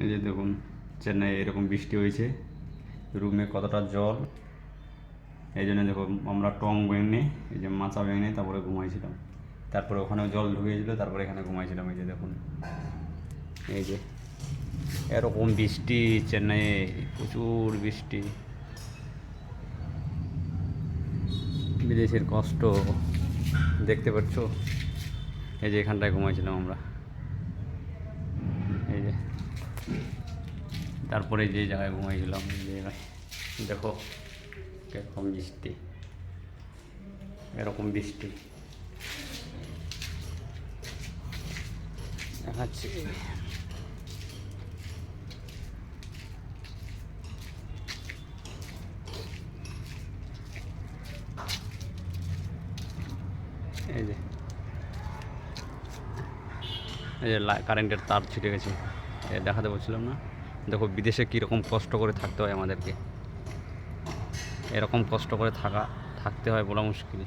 এই যে দেখুন চেন্নাই এরকম বৃষ্টি হয়েছে, রুমে কতটা জল। এই জন্য দেখো আমরা টং ব্যাঙ নিয়ে, এই যে মাচা ব্যাঙ নিয়ে তারপরে ঘুমাইছিলাম, তারপরে ওখানেও জল ঢুকিয়েছিল, তারপরে এখানে ঘুমাইছিলাম। এই যে দেখুন, এই যে এরকম বৃষ্টি চেন্নাইয়ে, প্রচুর বৃষ্টি, বিদেশের কষ্ট দেখতে পাচ্ছ। এই যে এখানটায় ঘুমাইছিলাম আমরা, এই যে তারপরে যে জায়গায় ঘুমাইছিলাম এই জায়গায় দেখো এরকম বৃষ্টি, এরকম বৃষ্টি দেখাচ্ছি। এই যে কারেন্টের তার ছিটে গেছে, দেখাতে বলছিলাম না। দেখো বিদেশে কীরকম কষ্ট করে থাকতে হয় আমাদেরকে, এরকম কষ্ট করে থাকতে হয় বলা মুশকিল।